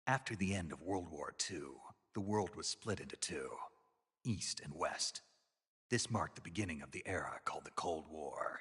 After the end of World War II, the world was split into two, East and West. This marked the beginning of the era called the Cold War.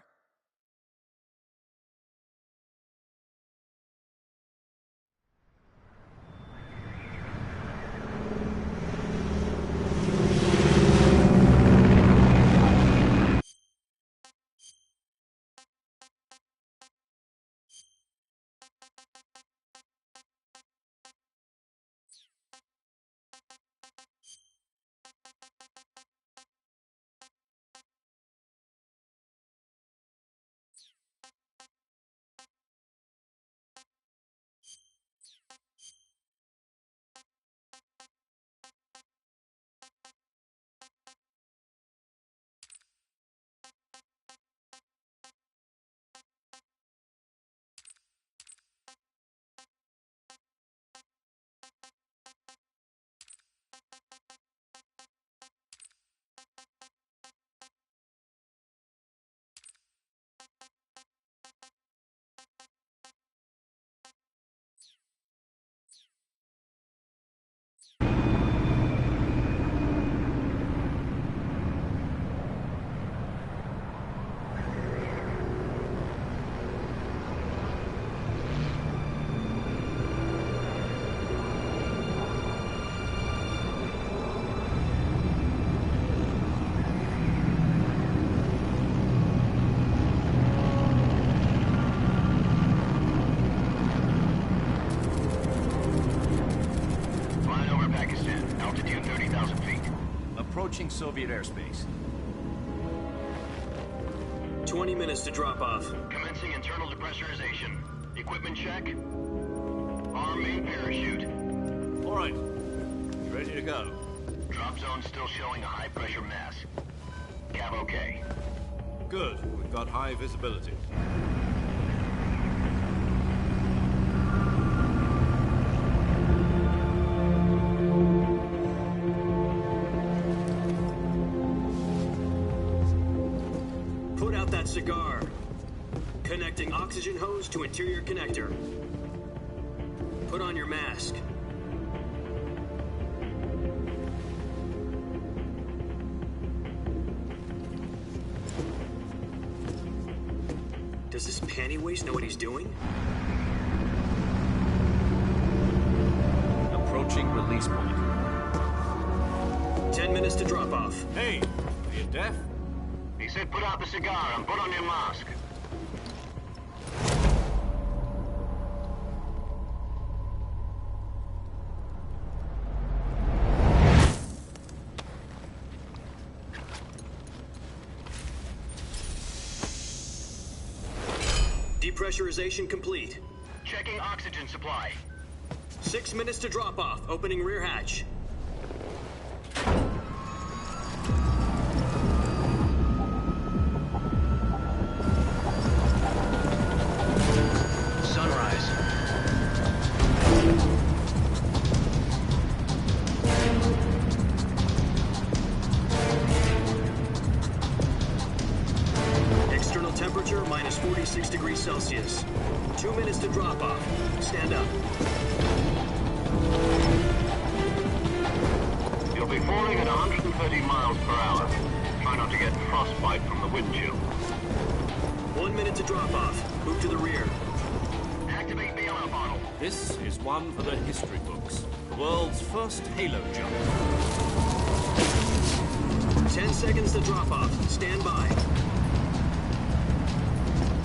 Approaching Soviet airspace. 20 minutes to drop off. Commencing internal depressurization. Equipment check. Arm main parachute. All right. Ready to go. Drop zone still showing a high pressure mass. Cav okay. Good. We've got high visibility. Cigar. Connecting oxygen hose to interior connector. Put on your mask. Does this panty waste know what he's doing? Approaching release point. 10 minutes to drop off. Hey, are you deaf? He said put out the cigar and put on your mask. Depressurization complete. Checking oxygen supply. 6 minutes to drop off. Opening rear hatch. Temperature minus 46 degrees Celsius. 2 minutes to drop off. Stand up. You'll be falling at 130 miles per hour. Try not to get frostbite from the wind chill. 1 minute to drop off. Move to the rear. Activate the ammo bottle. This is one for the history books. The world's first Halo jump. 10 seconds to drop off. Stand by.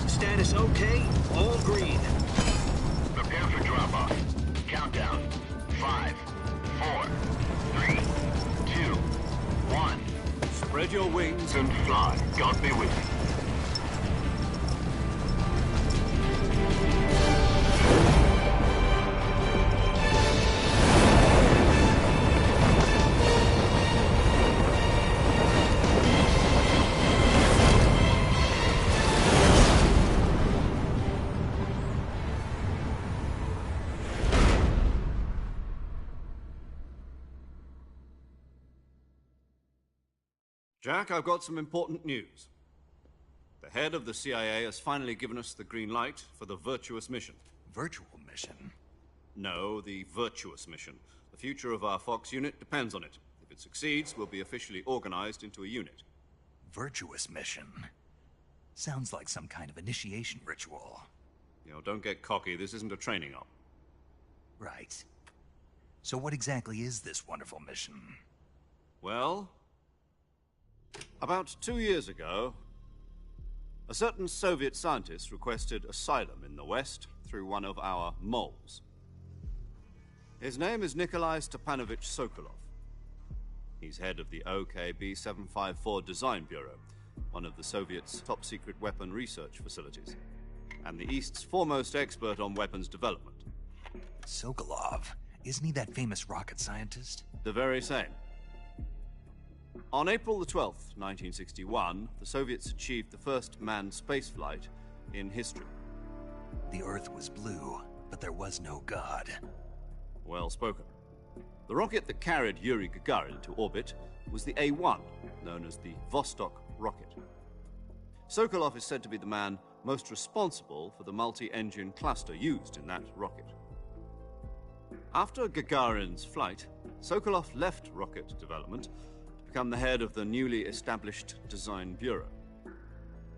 Status okay, all green. Prepare for drop-off. Countdown. 5, 4, 3, 2, 1. Spread your wings And fly. God be with you. Jack, I've got some important news. The head of the CIA has finally given us the green light for the Virtuous mission. Virtual mission? No, the Virtuous mission. The future of our Fox unit depends on it. If it succeeds, we'll be officially organized into a unit. Virtuous mission. Sounds like some kind of initiation ritual. You know, don't get cocky. This isn't a training op. Right. So what exactly is this wonderful mission? Well, about 2 years ago, a certain Soviet scientist requested asylum in the West through one of our moles. His name is Nikolai Stepanovich Sokolov. He's head of the OKB-754 Design Bureau, one of the Soviets' top-secret weapon research facilities, and the East's foremost expert on weapons development. Sokolov? Isn't he that famous rocket scientist? The very same. On April the 12th, 1961, the Soviets achieved the first manned spaceflight in history. The Earth was blue, but there was no God. Well spoken. The rocket that carried Yuri Gagarin to orbit was the A-1, known as the Vostok rocket. Sokolov is said to be the man most responsible for the multi-engine cluster used in that rocket. After Gagarin's flight, Sokolov left rocket development to become the head of the newly established Design Bureau.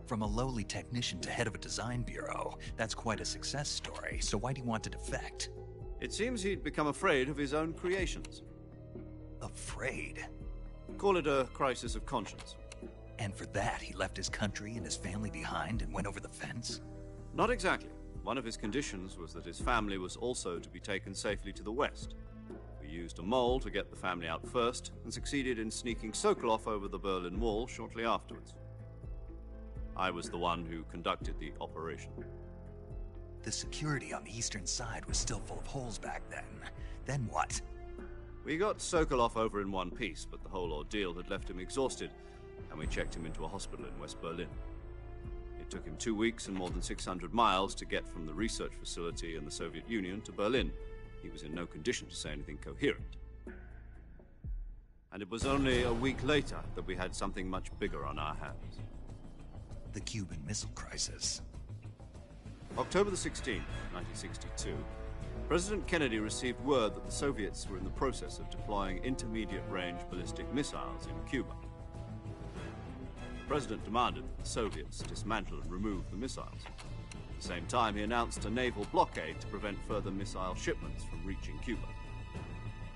From a lowly technician to head of a design bureau, that's quite a success story, so why do you want to defect? It seems he'd become afraid of his own creations. Afraid? Call it a crisis of conscience. And for that, he left his country and his family behind and went over the fence? Not exactly. One of his conditions was that his family was also to be taken safely to the West. We used a mole to get the family out first, and succeeded in sneaking Sokolov over the Berlin Wall shortly afterwards. I was the one who conducted the operation. The security on the eastern side was still full of holes back then. Then what? We got Sokolov over in one piece, but the whole ordeal had left him exhausted, and we checked him into a hospital in West Berlin. It took him 2 weeks and more than 600 miles to get from the research facility in the Soviet Union to Berlin. He was in no condition to say anything coherent. And it was only a week later that we had something much bigger on our hands. The Cuban Missile Crisis. October the 16th, 1962, President Kennedy received word that the Soviets were in the process of deploying intermediate-range ballistic missiles in Cuba. The President demanded that the Soviets dismantle and remove the missiles. At the same time, he announced a naval blockade to prevent further missile shipments from reaching Cuba.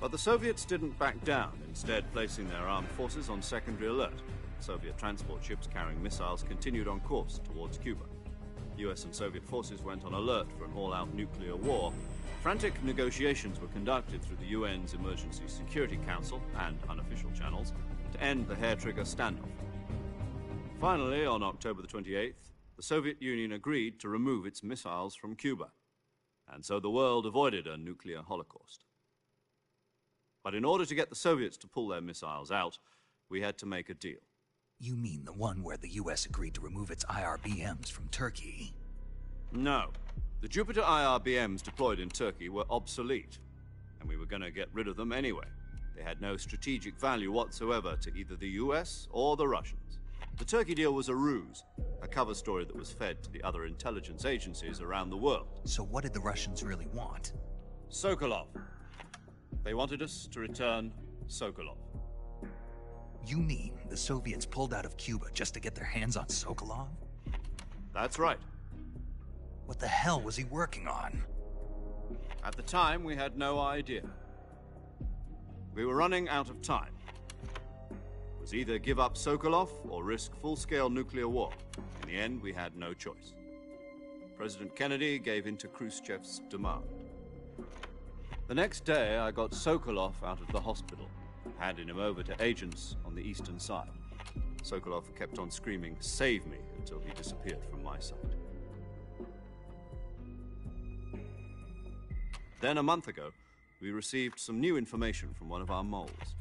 But the Soviets didn't back down, instead placing their armed forces on secondary alert. Soviet transport ships carrying missiles continued on course towards Cuba. US and Soviet forces went on alert for an all-out nuclear war. Frantic negotiations were conducted through the UN's Emergency Security Council and unofficial channels to end the hair-trigger standoff. Finally, on October the 28th, the Soviet Union agreed to remove its missiles from Cuba, and so the world avoided a nuclear holocaust. But in order to get the Soviets to pull their missiles out, we had to make a deal. You mean the one where the US agreed to remove its IRBMs from Turkey? No. The Jupiter IRBMs deployed in Turkey were obsolete, and we were going to get rid of them anyway. They had no strategic value whatsoever to either the US or the Russians. The Turkey deal was a ruse, a cover story that was fed to the other intelligence agencies around the world. So what did the Russians really want? Sokolov. They wanted us to return Sokolov. You mean the Soviets pulled out of Cuba just to get their hands on Sokolov? That's right. What the hell was he working on? At the time, we had no idea. We were running out of time. It was either give up Sokolov or risk full-scale nuclear war. In the end, we had no choice. President Kennedy gave in to Khrushchev's demand. The next day, I got Sokolov out of the hospital, handing him over to agents on the eastern side. Sokolov kept on screaming, "Save me," until he disappeared from my sight. Then, a month ago, we received some new information from one of our moles.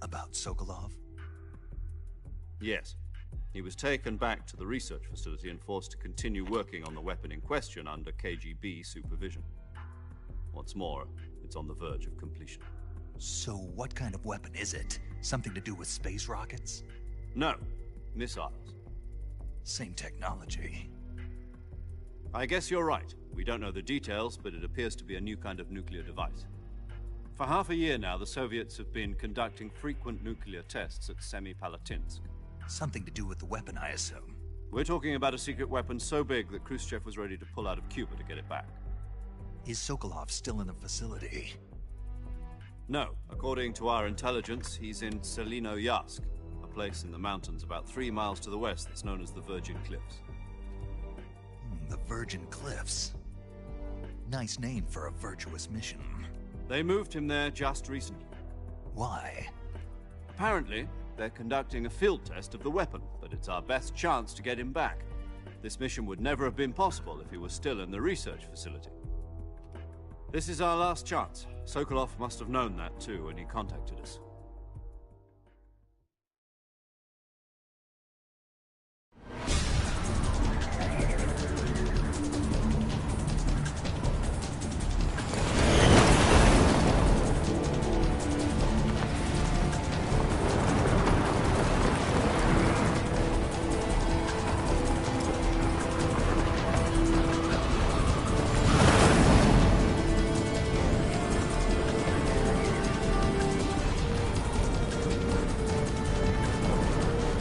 About Sokolov? Yes. He was taken back to the research facility and forced to continue working on the weapon in question under KGB supervision. What's more, it's on the verge of completion. So what kind of weapon is it? Something to do with space rockets? No, missiles. Same technology. I guess you're right. We don't know the details, but it appears to be a new kind of nuclear device. For half a year now, the Soviets have been conducting frequent nuclear tests at Semipalatinsk. Something to do with the weapon, I assume. We're talking about a secret weapon so big that Khrushchev was ready to pull out of Cuba to get it back. Is Sokolov still in the facility? No. According to our intelligence, he's in Selino-Yarsk, a place in the mountains about 3 miles to the west that's known as the Virgin Cliffs. The Virgin Cliffs. Nice name for a virtuous mission. They moved him there just recently. Why? Apparently, they're conducting a field test of the weapon, but it's our best chance to get him back. This mission would never have been possible if he was still in the research facility. This is our last chance. Sokolov must have known that too when he contacted us.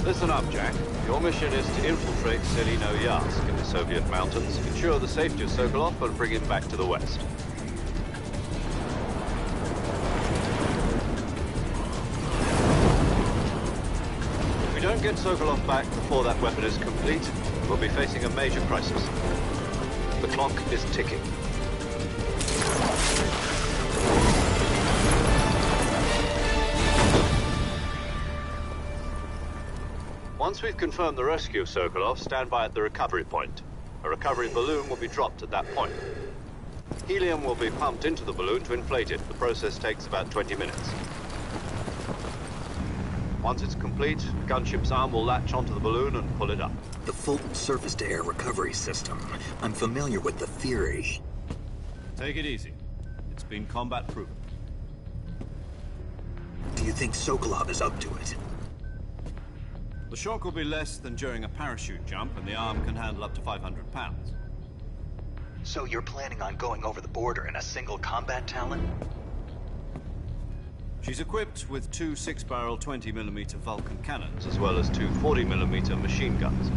Listen up, Jack. Your mission is to infiltrate Selino-Yarsk in the Soviet mountains, ensure the safety of Sokolov, and bring him back to the West. If we don't get Sokolov back before that weapon is complete, we'll be facing a major crisis. The clock is ticking. Once we've confirmed the rescue of Sokolov, stand by at the recovery point. A recovery balloon will be dropped at that point. Helium will be pumped into the balloon to inflate it. The process takes about 20 minutes. Once it's complete, the gunship's arm will latch onto the balloon and pull it up. The Fulton surface-to-air recovery system. I'm familiar with the theory. Take it easy. It's been combat-proven. Do you think Sokolov is up to it? The shock will be less than during a parachute jump, and the arm can handle up to 500 pounds. So you're planning on going over the border in a single combat Talon? She's equipped with 2 6-barrel 20mm Vulcan cannons, as well as 2 40mm machine guns.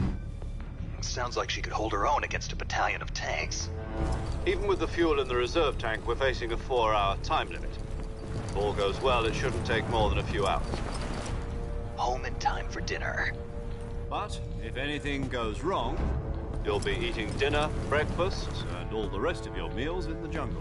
Sounds like she could hold her own against a battalion of tanks. Even with the fuel in the reserve tank, we're facing a 4-hour time limit. If all goes well, it shouldn't take more than a few hours. Home in time for dinner. But if anything goes wrong, you'll be eating dinner, breakfast, and all the rest of your meals in the jungle.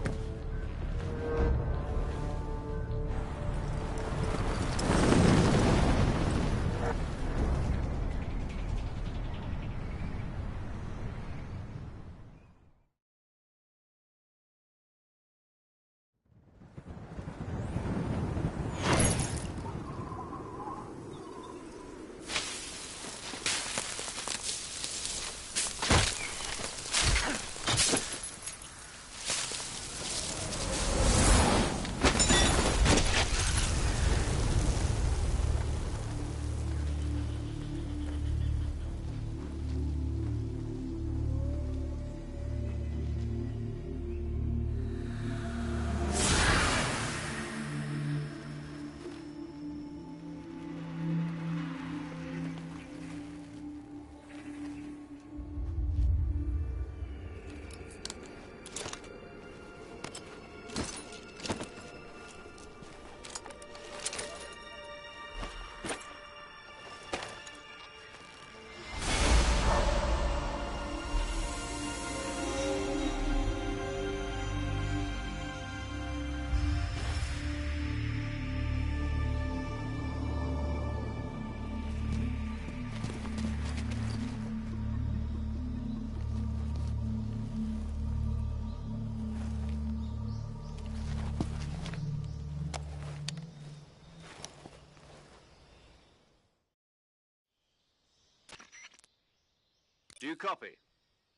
Do you copy?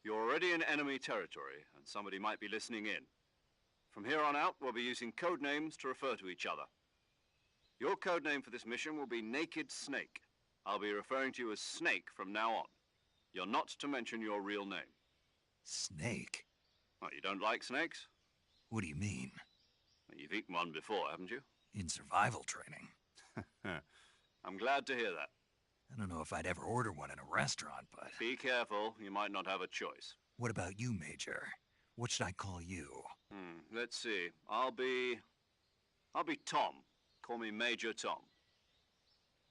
You're already in enemy territory, and somebody might be listening in. From here on out, we'll be using code names to refer to each other. Your code name for this mission will be Naked Snake. I'll be referring to you as Snake from now on. You're not to mention your real name. Snake? What, you don't like snakes? What do you mean? Well, you've eaten one before, haven't you? In survival training? I'm glad to hear that. I don't know if I'd ever order one in a restaurant, but... Be careful, you might not have a choice. What about you, Major? What should I call you? Let's see. I'll be Tom. Call me Major Tom.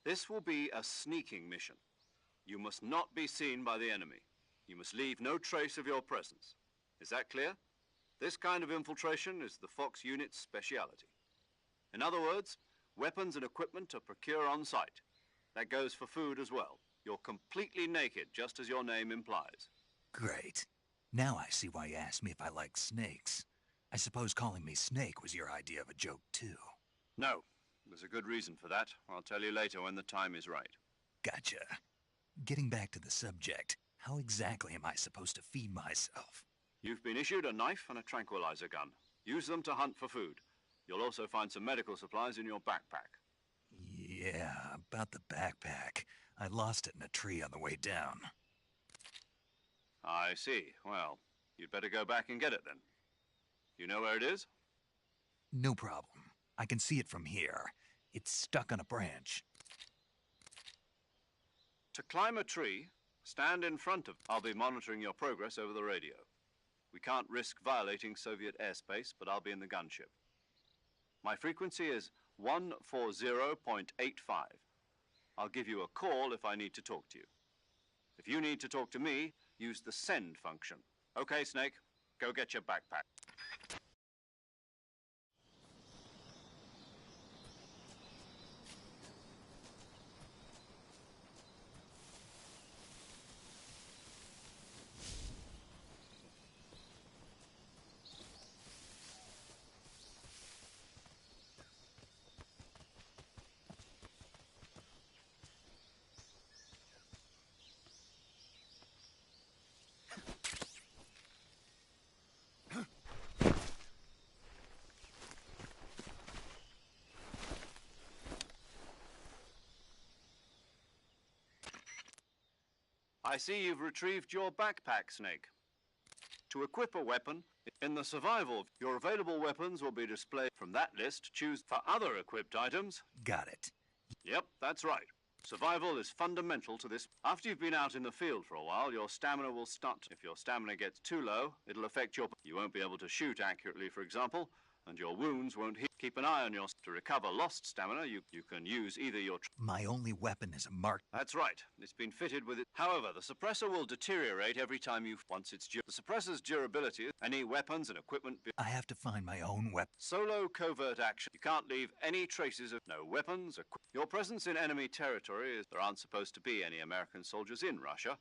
This will be a sneaking mission. You must not be seen by the enemy. You must leave no trace of your presence. Is that clear? This kind of infiltration is the Fox unit's speciality. In other words, weapons and equipment are procured on site. That goes for food as well. You're completely naked, just as your name implies. Great. Now I see why you asked me if I like snakes. I suppose calling me Snake was your idea of a joke, too. No. There's a good reason for that. I'll tell you later when the time is right. Gotcha. Getting back to the subject, how exactly am I supposed to feed myself? You've been issued a knife and a tranquilizer gun. Use them to hunt for food. You'll also find some medical supplies in your backpack. Yeah, about the backpack. I lost it in a tree on the way down. I see. Well, you'd better go back and get it then. You know where it is? No problem. I can see it from here. It's stuck on a branch. To climb a tree, stand in front of... I'll be monitoring your progress over the radio. We can't risk violating Soviet airspace, but I'll be in the gunship. My frequency is 140.85. I'll give you a call if I need to talk to you. If you need to talk to me, use the send function. Okay, Snake, go get your backpack. I see you've retrieved your backpack, Snake. To equip a weapon, in the survival, your available weapons will be displayed from that list. Choose for other equipped items. Got it. Yep, that's right. Survival is fundamental to this. After you've been out in the field for a while, your stamina will start. If your stamina gets too low, it'll affect your... You won't be able to shoot accurately, for example, and your wounds won't heal. Keep an eye on your... To recover lost stamina, you can use either your... My only weapon is a mark... That's right. It's been fitted with it. However, the suppressor will deteriorate every time you... Once it's... The suppressor's durability, any weapons and equipment... I have to find my own weapon. Solo covert action. You can't leave any traces of... No weapons, Your presence in enemy territory is... There aren't supposed to be any American soldiers in Russia.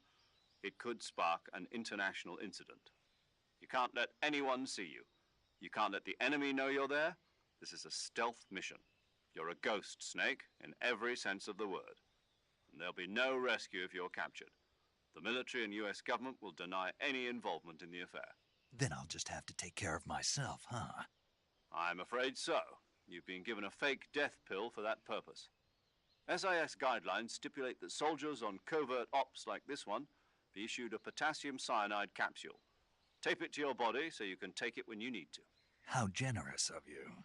It could spark an international incident. You can't let anyone see you. You can't let the enemy know you're there. This is a stealth mission. You're a ghost, Snake, in every sense of the word. And there'll be no rescue if you're captured. The military and US government will deny any involvement in the affair. Then I'll just have to take care of myself, huh? I'm afraid so. You've been given a fake death pill for that purpose. SIS guidelines stipulate that soldiers on covert ops like this one be issued a potassium cyanide capsule. Tape it to your body so you can take it when you need to. How generous of you.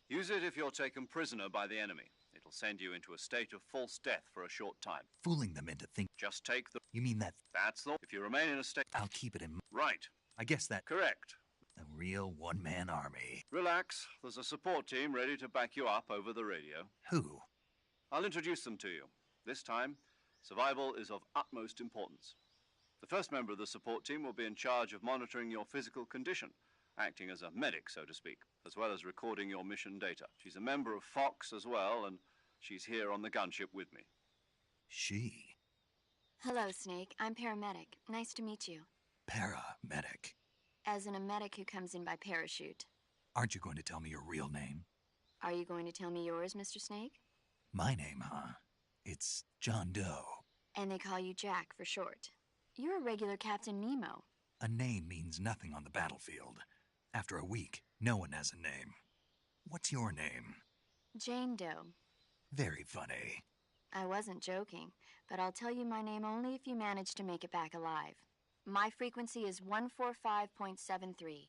Use it if you're taken prisoner by the enemy. It'll send you into a state of false death for a short time. Fooling them into thinking... Just take the... You mean that... That's the... If you remain in a state... I'll keep it in... Right. I guess that... Correct. A real one-man army. Relax. There's a support team ready to back you up over the radio. Who? I'll introduce them to you. This time, survival is of utmost importance. The first member of the support team will be in charge of monitoring your physical condition, acting as a medic, so to speak, as well as recording your mission data. She's a member of Fox as well, and she's here on the gunship with me. She? Hello, Snake. I'm paramedic. Nice to meet you. Paramedic. As in a medic who comes in by parachute. Aren't you going to tell me your real name? Are you going to tell me yours, Mr. Snake? My name, huh? It's John Doe. And they call you Jack for short. You're a regular Captain Nemo. A name means nothing on the battlefield. After a week, no one has a name. What's your name? Jane Doe. Very funny. I wasn't joking, but I'll tell you my name only if you manage to make it back alive. My frequency is 145.73.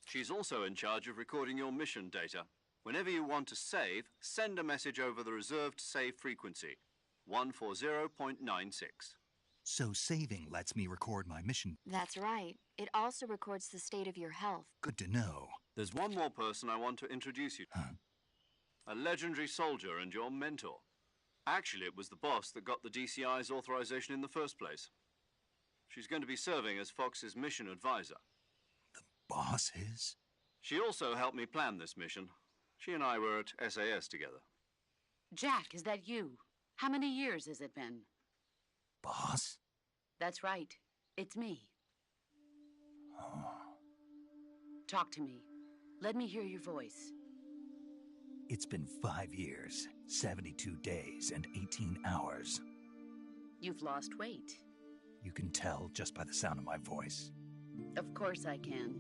She's also in charge of recording your mission data. Whenever you want to save, send a message over the reserved save frequency, 140.96. So saving lets me record my mission. That's right. It also records the state of your health. Good to know. There's one more person I want to introduce you to. Huh? A legendary soldier and your mentor. Actually, it was the boss that got the DCI's authorization in the first place. She's going to be serving as Fox's mission advisor. The boss is? She also helped me plan this mission. She and I were at SAS together. Jack, is that you? How many years has it been? Boss? That's right. It's me. Oh. Talk to me. Let me hear your voice. It's been 5 years, 72 days, and 18 hours. You've lost weight. You can tell just by the sound of my voice. Of course I can.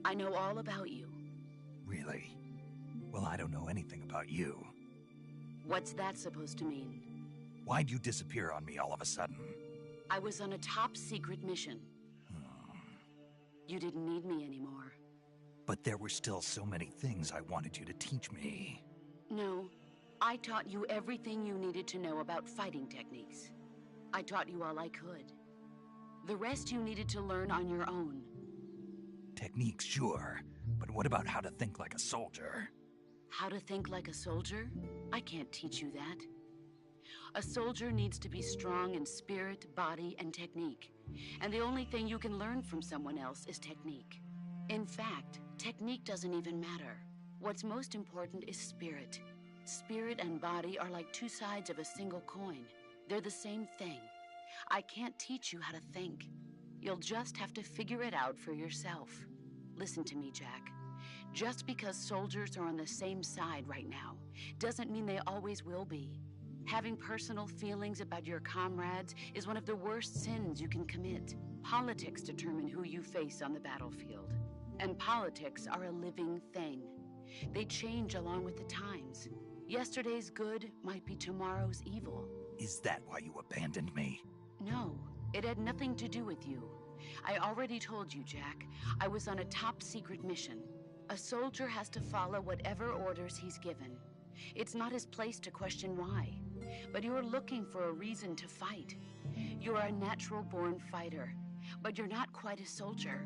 I know all about you. Really? Well, I don't know anything about you. What's that supposed to mean? Why'd you disappear on me all of a sudden? I was on a top-secret mission. You didn't need me anymore. But there were still so many things I wanted you to teach me. No, I taught you everything you needed to know about fighting techniques. I taught you all I could. The rest you needed to learn on your own. Techniques, sure. But what about how to think like a soldier? How to think like a soldier? I can't teach you that. A soldier needs to be strong in spirit, body, and technique. And the only thing you can learn from someone else is technique. In fact, technique doesn't even matter. What's most important is spirit. Spirit and body are like two sides of a single coin. They're the same thing. I can't teach you how to think. You'll just have to figure it out for yourself. Listen to me, Jack. Just because soldiers are on the same side right now doesn't mean they always will be. Having personal feelings about your comrades is one of the worst sins you can commit. Politics determine who you face on the battlefield. And politics are a living thing. They change along with the times. Yesterday's good might be tomorrow's evil. Is that why you abandoned me? No, it had nothing to do with you. I already told you, Jack. I was on a top-secret mission. A soldier has to follow whatever orders he's given. It's not his place to question why. But you're looking for a reason to fight. You're a natural-born fighter, but you're not quite a soldier.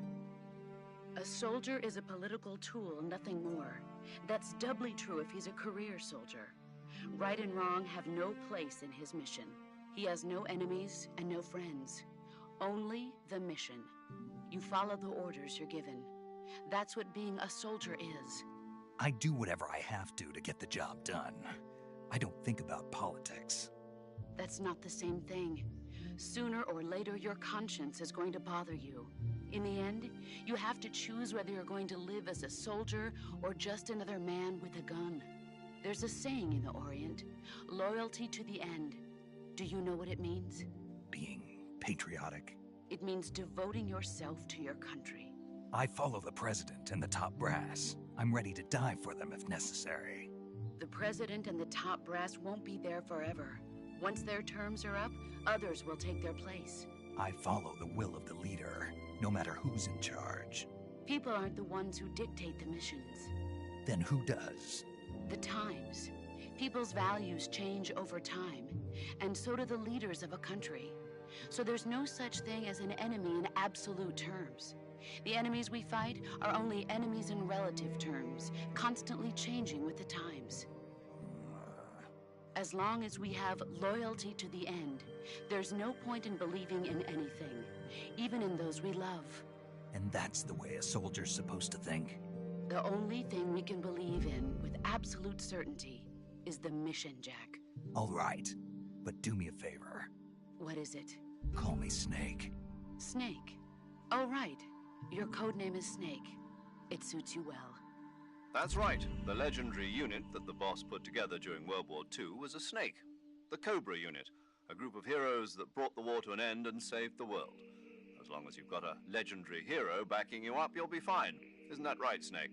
A soldier is a political tool, nothing more. That's doubly true if he's a career soldier. Right and wrong have no place in his mission. He has no enemies and no friends. Only the mission. You follow the orders you're given. That's what being a soldier is. I do whatever I have to get the job done. I don't think about politics. That's not the same thing. Sooner or later, your conscience is going to bother you. In the end, you have to choose whether you're going to live as a soldier or just another man with a gun. There's a saying in the Orient, loyalty to the end. Do you know what it means? Being patriotic. It means devoting yourself to your country. I follow the president and the top brass. I'm ready to die for them if necessary. The president and the top brass won't be there forever. Once their terms are up, others will take their place. I follow the will of the leader, no matter who's in charge. People aren't the ones who dictate the missions. Then who does? The times. People's values change over time, and so do the leaders of a country. So there's no such thing as an enemy in absolute terms. The enemies we fight are only enemies in relative terms, constantly changing with the times. As long as we have loyalty to the end, there's no point in believing in anything, even in those we love. And that's the way a soldier's supposed to think? The only thing we can believe in with absolute certainty is the mission, Jack. All right, but do me a favor. What is it? Call me Snake. Snake? Oh, right. Your codename is Snake. It suits you well. That's right. The legendary unit that the boss put together during World War II was a snake. The Cobra unit, a group of heroes that brought the war to an end and saved the world. As long as you've got a legendary hero backing you up, you'll be fine. Isn't that right, Snake?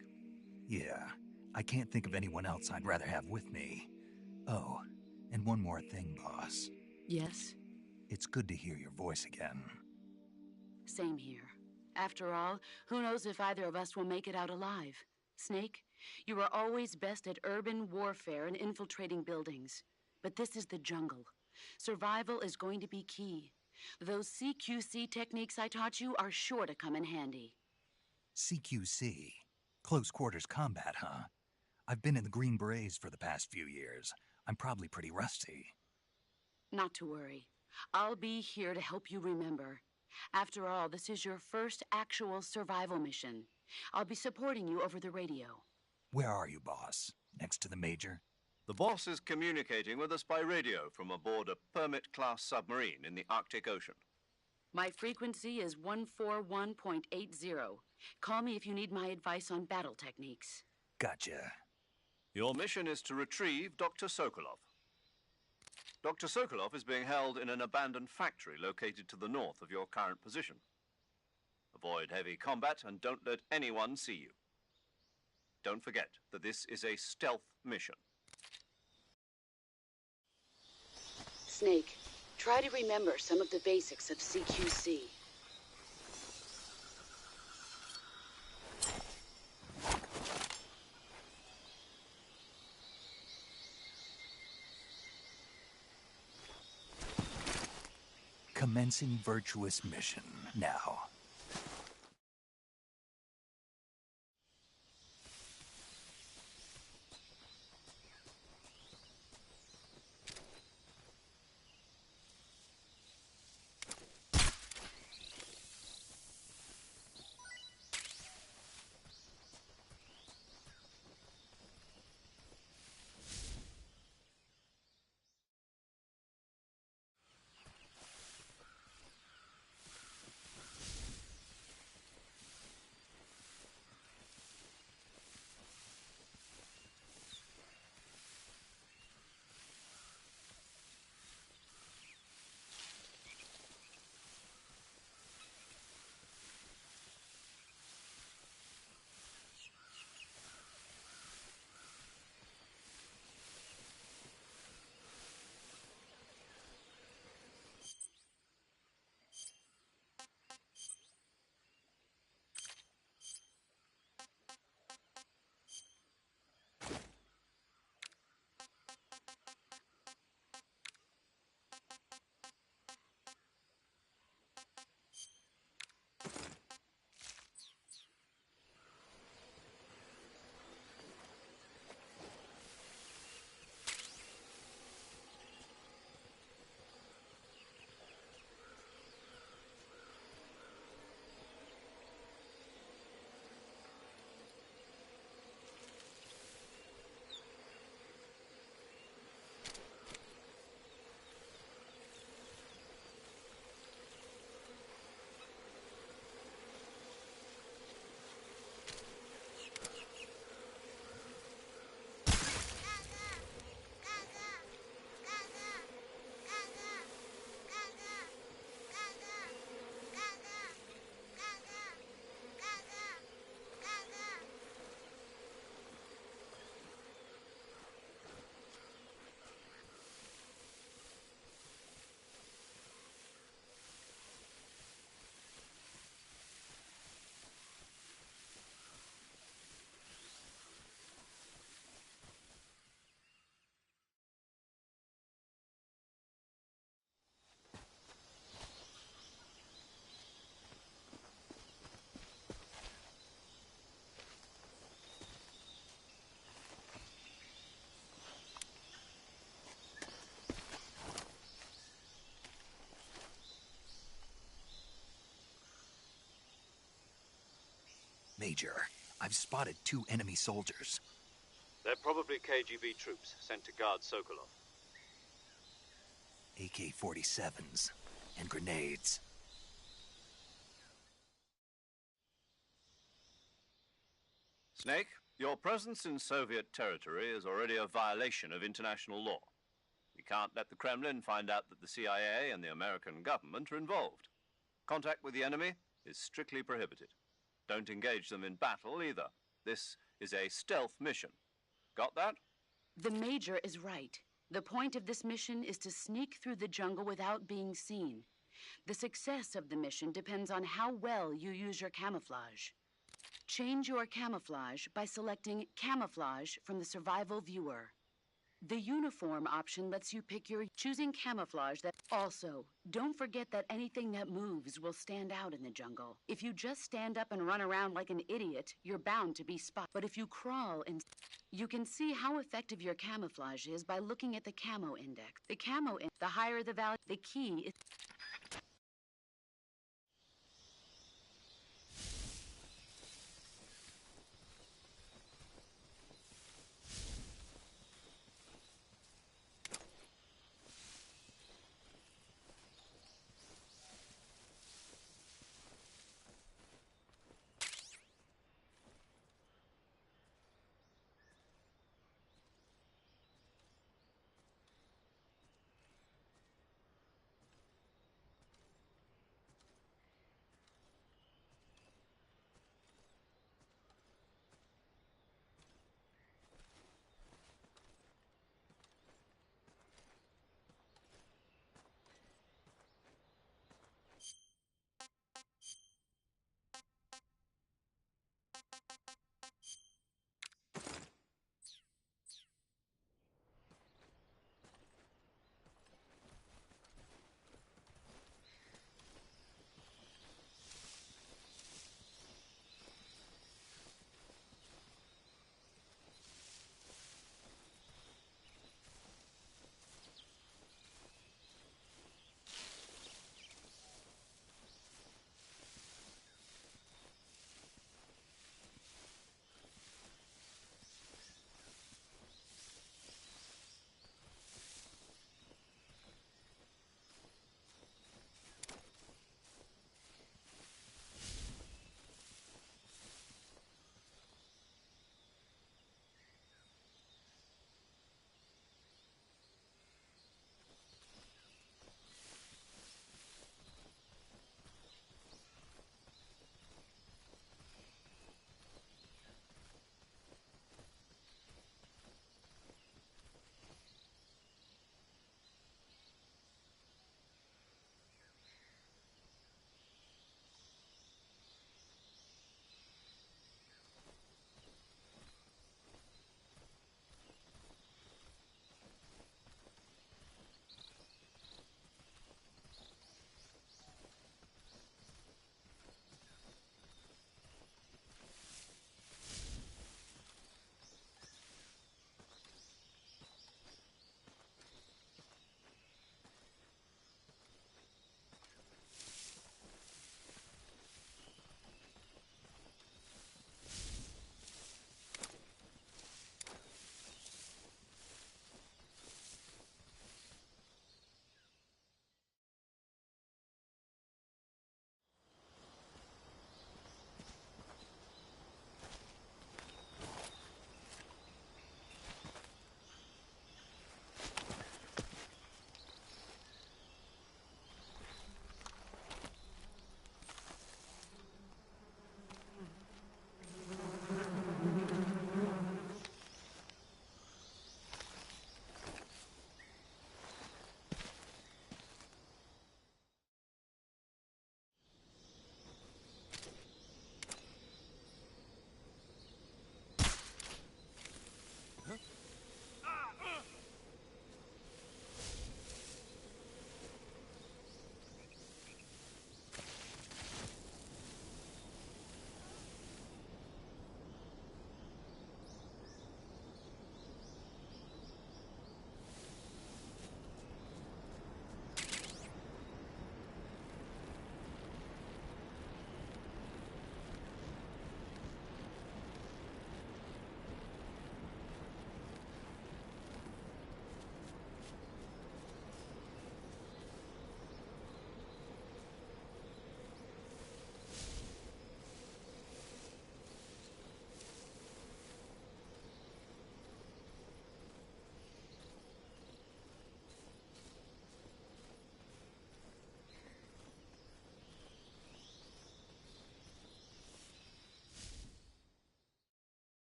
Yeah, I can't think of anyone else I'd rather have with me. Oh, and one more thing, boss. Yes? It's good to hear your voice again. Same here. After all, who knows if either of us will make it out alive? Snake, you are always best at urban warfare and infiltrating buildings. But this is the jungle. Survival is going to be key. Those CQC techniques I taught you are sure to come in handy. CQC? Close quarters combat, huh? I've been in the Green Berets for the past few years. I'm probably pretty rusty. Not to worry. I'll be here to help you remember. After all, this is your first actual survival mission. I'll be supporting you over the radio. Where are you, boss? Next to the Major? The boss is communicating with us by radio from aboard a Permit-class submarine in the Arctic Ocean. My frequency is 141.80. Call me if you need my advice on battle techniques. Gotcha. Your mission is to retrieve Dr. Sokolov. Dr. Sokolov is being held in an abandoned factory located to the north of your current position. Avoid heavy combat and don't let anyone see you. Don't forget that this is a stealth mission. Snake, try to remember some of the basics of CQC. Commencing virtuous mission now. Major, I've spotted 2 enemy soldiers. They're probably KGB troops sent to guard Sokolov. AK-47s and grenades. Snake, your presence in Soviet territory is already a violation of international law. We can't let the Kremlin find out that the CIA and the American government are involved. Contact with the enemy is strictly prohibited. Don't engage them in battle either. This is a stealth mission. Got that? The Major is right. The point of this mission is to sneak through the jungle without being seen. The success of the mission depends on how well you use your camouflage. Change your camouflage by selecting Camouflage from the Survival Viewer. The uniform option lets you pick your choosing camouflage that... Also, don't forget that anything that moves will stand out in the jungle. If you just stand up and run around like an idiot, you're bound to be spotted. But if you crawl and... You can see how effective your camouflage is by looking at the camo index. The higher the value, the key is...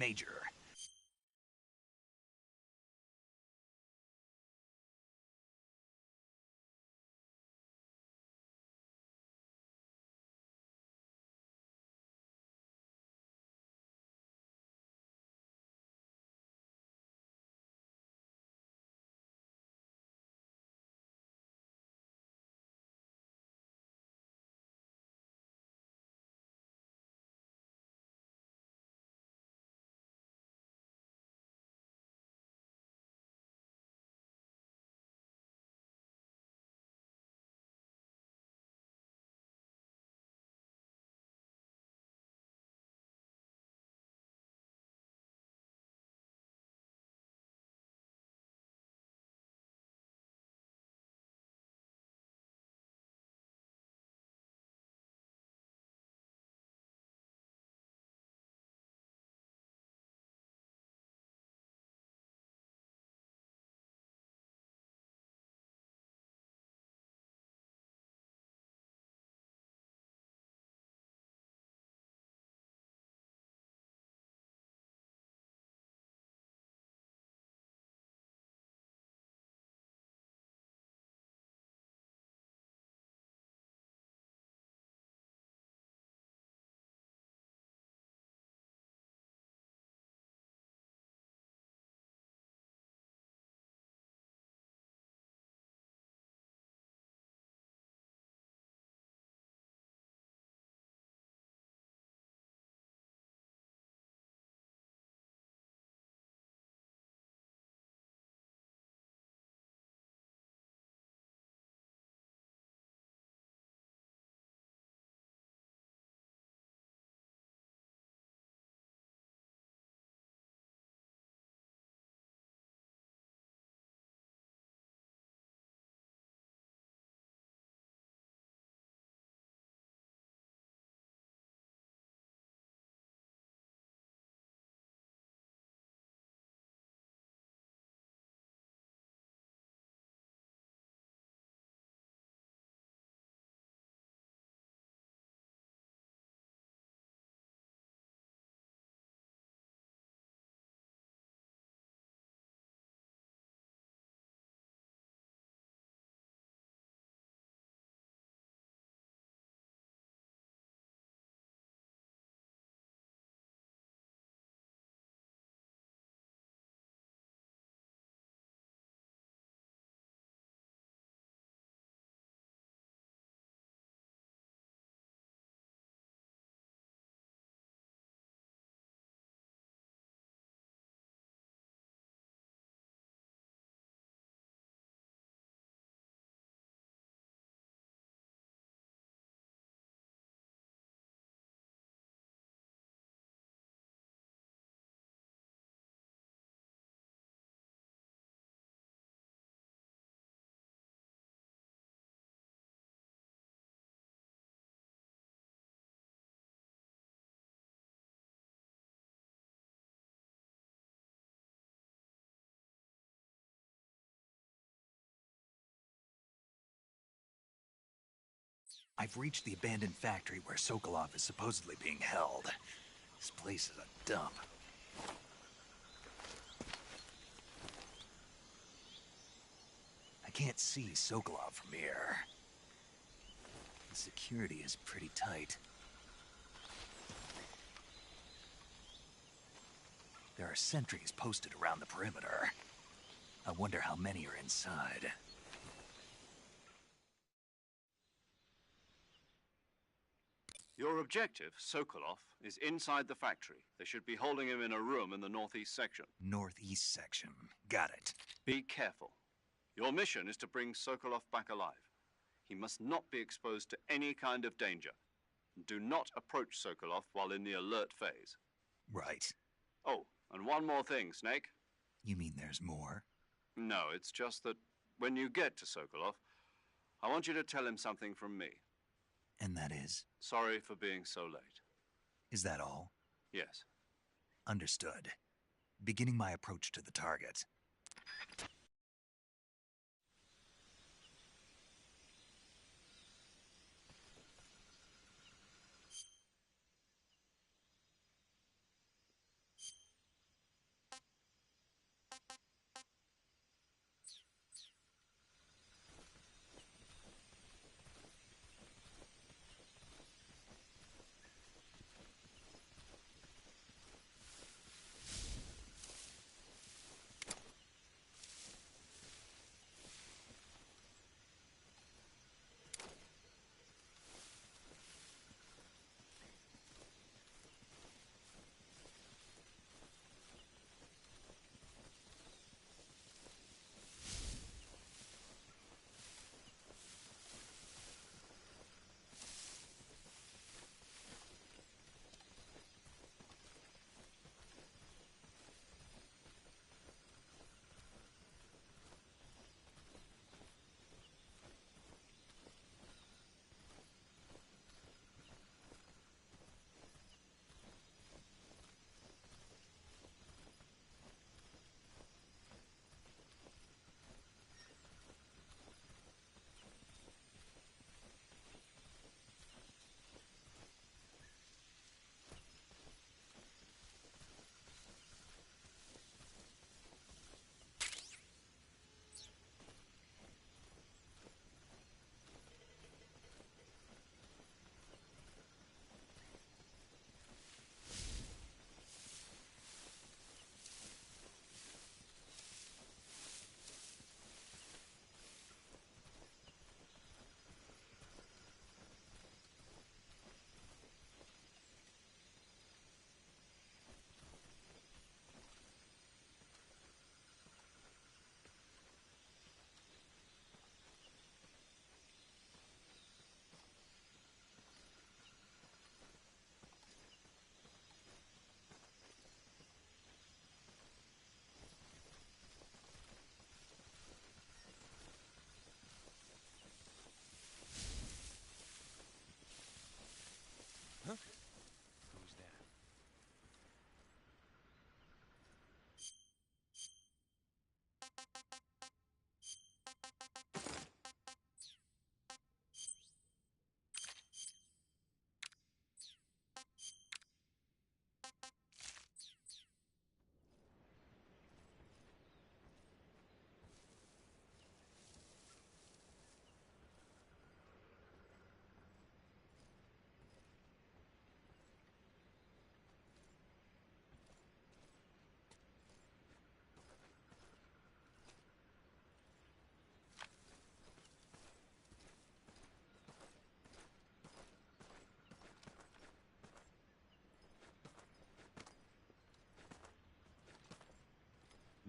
Major. I've reached the abandoned factory where Sokolov is supposedly being held. This place is a dump. I can't see Sokolov from here. The security is pretty tight. There are sentries posted around the perimeter. I wonder how many are inside. Your objective, Sokolov, is inside the factory. They should be holding him in a room in the northeast section. Northeast section. Got it. Be careful. Your mission is to bring Sokolov back alive. He must not be exposed to any kind of danger. Do not approach Sokolov while in the alert phase. Right. Oh, and one more thing, Snake. You mean there's more? No, it's just that when you get to Sokolov, I want you to tell him something from me. And that is? Sorry for being so late. Is that all? Yes. Understood. Beginning my approach to the target.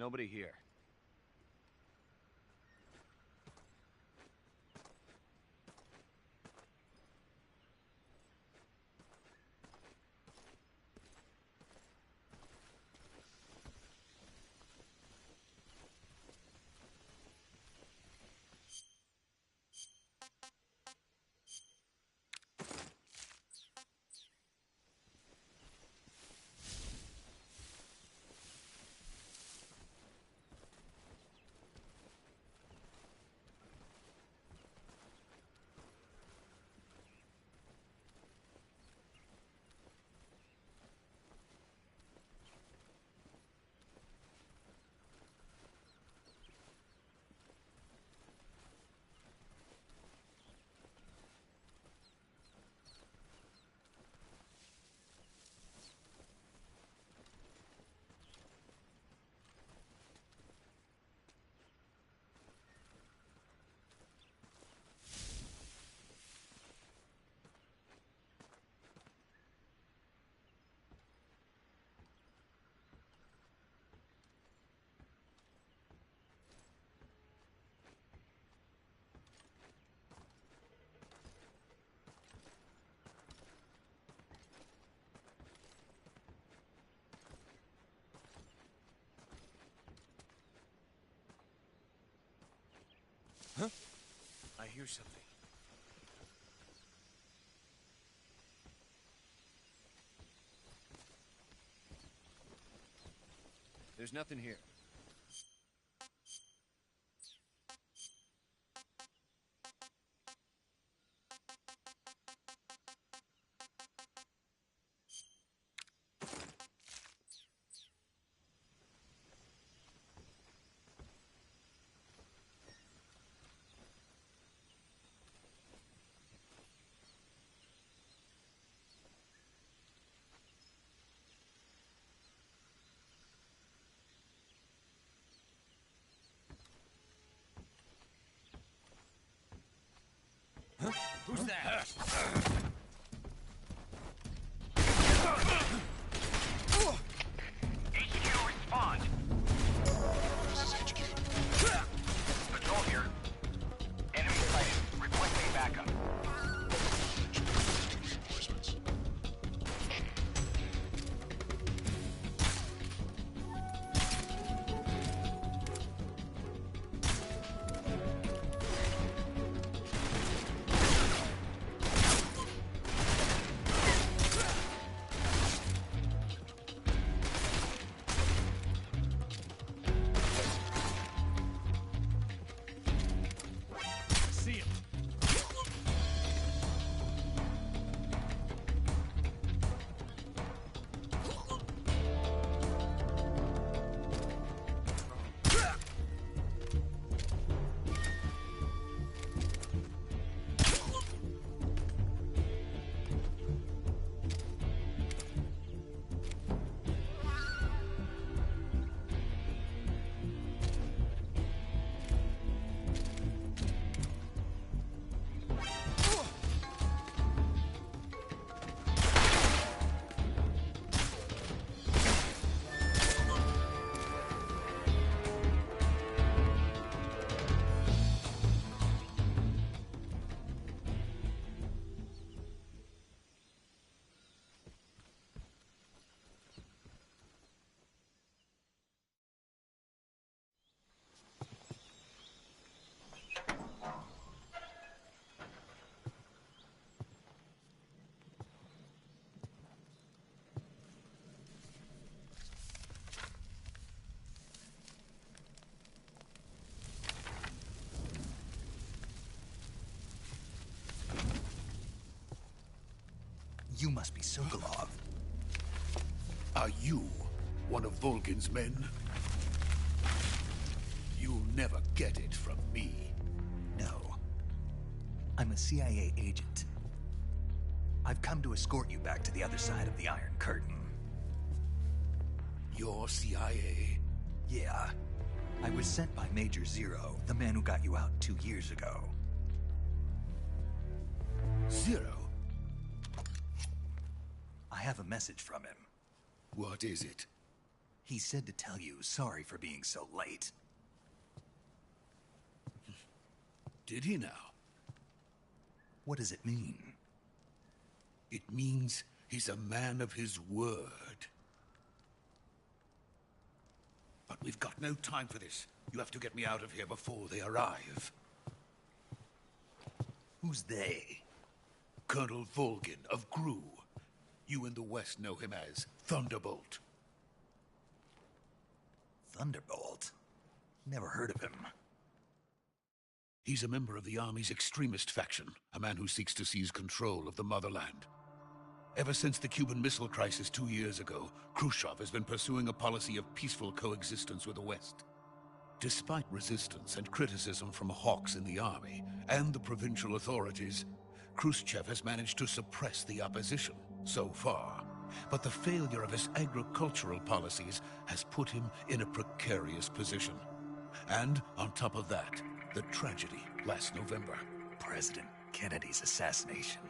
Nobody here. Huh? I hear something. There's nothing here. Who's that? HQ, respond. This is HQ. Patrol here. Enemy sighted. Requesting backup. Reinforcements. You must be Sokolov. Are you one of Volgin's men? You'll never get it from me. No. I'm a CIA agent. I've come to escort you back to the other side of the Iron Curtain. You're CIA? Yeah. I was sent by Major Zero, the man who got you out 2 years ago. Zero? I have a message from him. What is it? He said to tell you sorry for being so late. Did he now? What does it mean? It means he's a man of his word. But we've got no time for this. You have to get me out of here before they arrive. Who's they? Colonel Volgin of GRU. You in the West know him as Thunderbolt. Thunderbolt? Never heard of him. He's a member of the Army's extremist faction, a man who seeks to seize control of the motherland. Ever since the Cuban Missile Crisis 2 years ago, Khrushchev has been pursuing a policy of peaceful coexistence with the West. Despite resistance and criticism from hawks in the army and the provincial authorities, Khrushchev has managed to suppress the opposition so far. But the failure of his agricultural policies has put him in a precarious position. And on top of that, the tragedy last November. President Kennedy's assassination.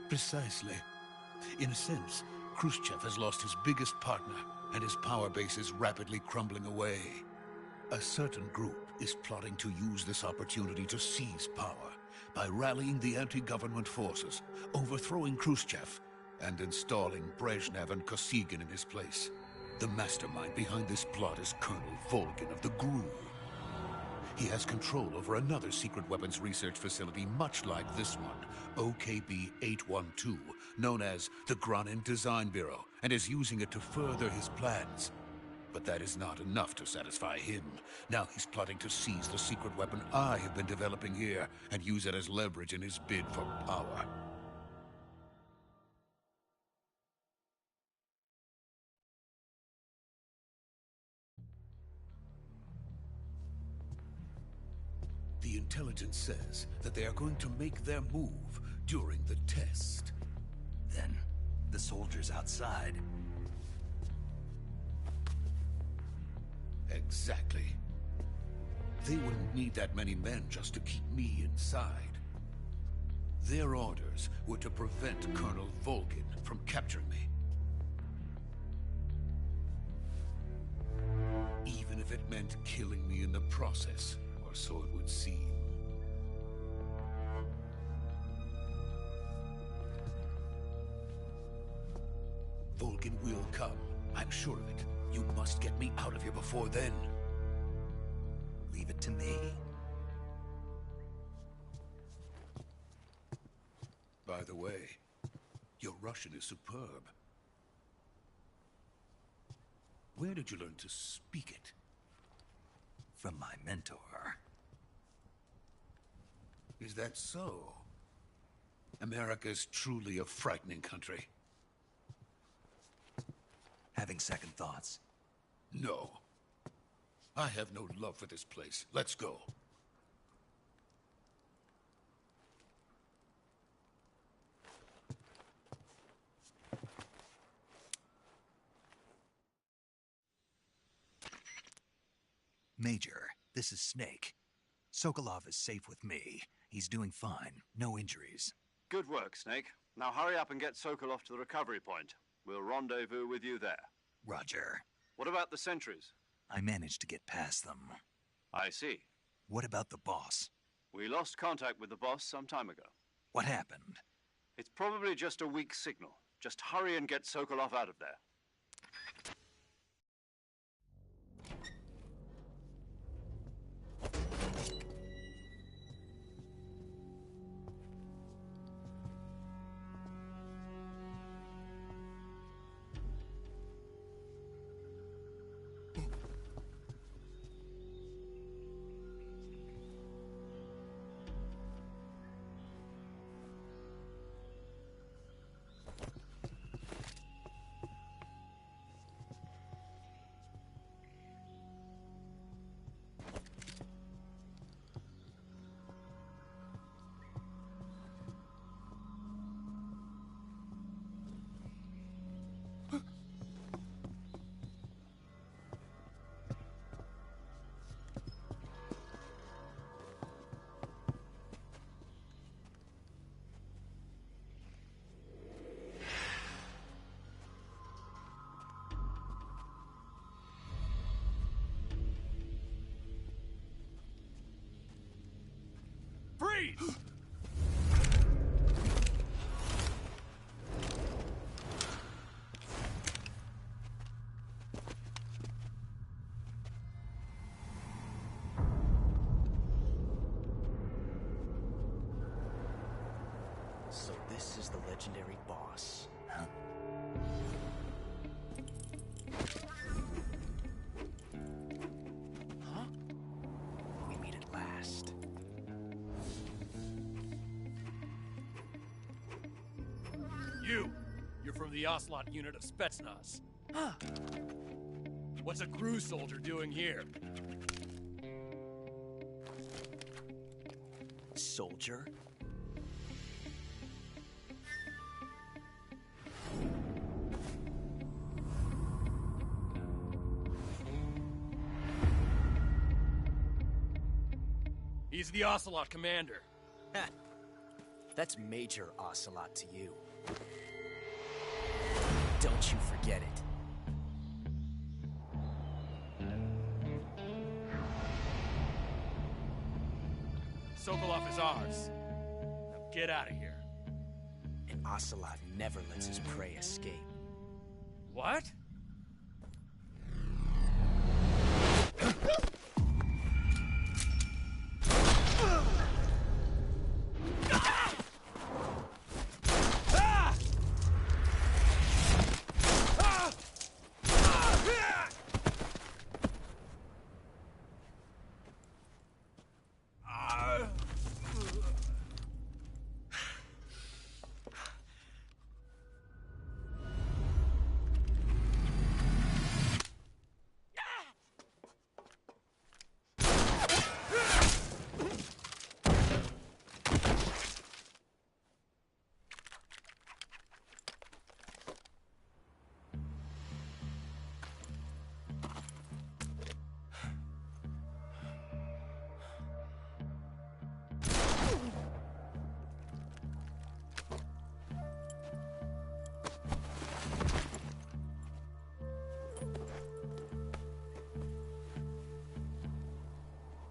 Precisely. In a sense, Khrushchev has lost his biggest partner, and his power base is rapidly crumbling away. A certain group is plotting to use this opportunity to seize power by rallying the anti-government forces, overthrowing Khrushchev, and installing Brezhnev and Kosygin in his place. The mastermind behind this plot is Colonel Volgin of the GRU. He has control over another secret weapons research facility much like this one, OKB-812, known as the Granin Design Bureau, and is using it to further his plans. But that is not enough to satisfy him. Now he's plotting to seize the secret weapon I have been developing here and use it as leverage in his bid for power. The intelligence says that they are going to make their move during the test. Then, the soldiers outside. Exactly. They wouldn't need that many men just to keep me inside. Their orders were to prevent Colonel Volgin from capturing me. Even if it meant killing me in the process, or so it would seem. Volgin will come. I'm sure of it. You must get me out of here before then. Leave it to me. By the way, your Russian is superb. Where did you learn to speak it? From my mentor. Is that so? America's truly a frightening country. Having second thoughts. No. I have no love for this place. Let's go. Major, this is Snake. Sokolov is safe with me. He's doing fine. No injuries. Good work, Snake. Now hurry up and get Sokolov to the recovery point. We'll rendezvous with you there. Roger. What about the sentries? I managed to get past them. I see. What about the boss? We lost contact with the boss some time ago. What happened? It's probably just a weak signal. Just hurry and get Sokolov out of there. this is the legendary boss. Huh? Huh? We meet at last. You're from the Ocelot unit of Spetsnaz. What's a crew soldier doing here? Soldier? He's the Ocelot commander. Ha! That's Major Ocelot to you. Don't you forget it. Sokolov is ours. Now get out of here. And Ocelot never lets his prey escape. What?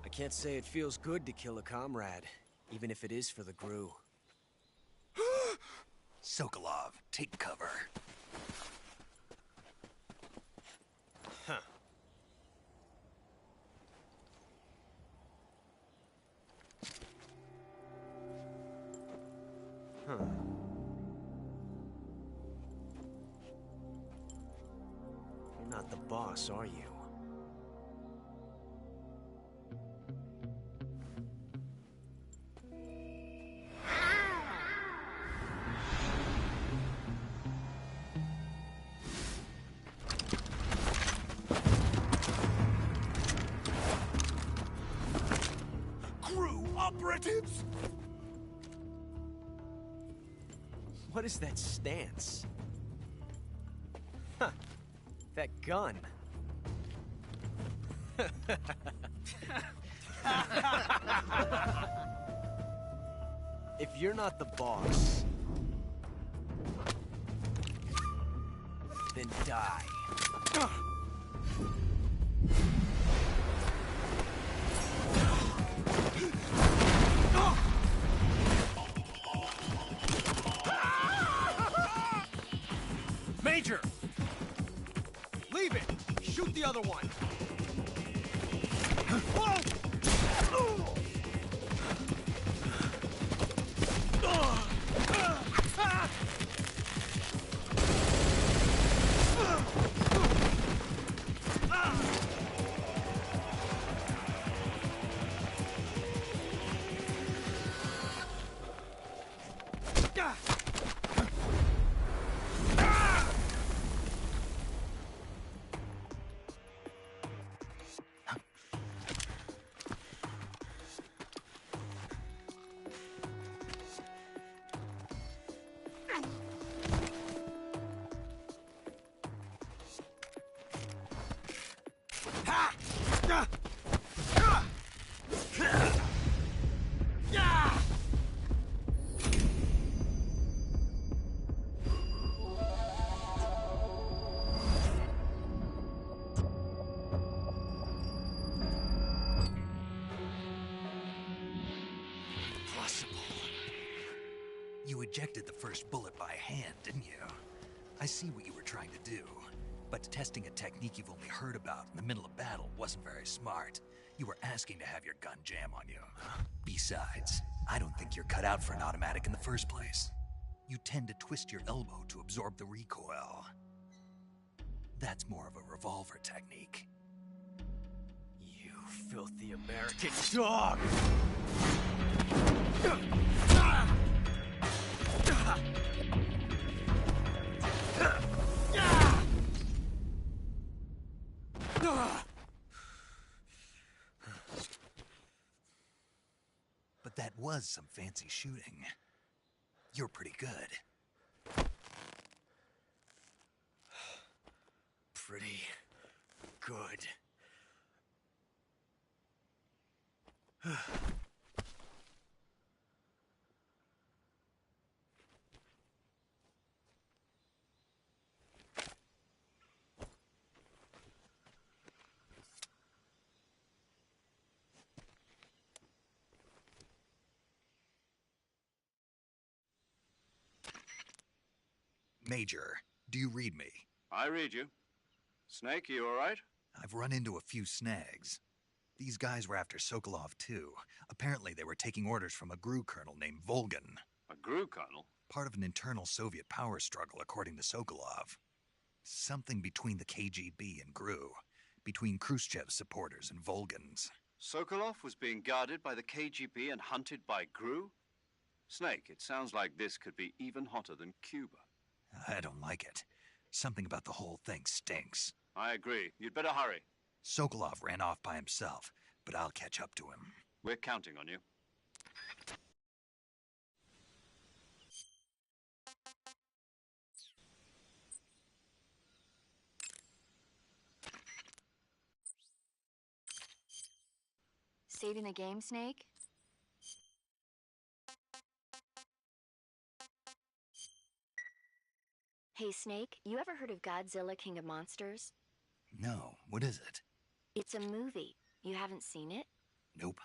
I can't say it feels good to kill a comrade, even if it is for the GRU. Sokolov, take cover. Huh. Huh. You're not the boss, are you? Operatives! What is that stance? Huh. That gun. If you're not the boss, then die. Major! Leave it! Shoot the other one! Whoa! You ejected the first bullet by hand, didn't you? I see what you were trying to do. But testing a technique you've only heard about in the middle of battle wasn't very smart. You were asking to have your gun jam on you. Besides, I don't think you're cut out for an automatic in the first place. You tend to twist your elbow to absorb the recoil. That's more of a revolver technique. You filthy American dog! But that was some fancy shooting. You're pretty good. Pretty good. Major, do you read me? I read you. Snake, you all right? I've run into a few snags. These guys were after Sokolov, too. Apparently, they were taking orders from a GRU colonel named Volgin. A GRU colonel? Part of an internal Soviet power struggle, according to Sokolov. Something between the KGB and GRU. Between Khrushchev's supporters and Volgin's. Sokolov was being guarded by the KGB and hunted by GRU? Snake, it sounds like this could be even hotter than Cuba. I don't like it. Something about the whole thing stinks. I agree. You'd better hurry. Sokolov ran off by himself, but I'll catch up to him. We're counting on you. Saving the game, Snake? Hey, Snake, you ever heard of Godzilla, King of Monsters? No, what is it? It's a movie. You haven't seen it? Nope.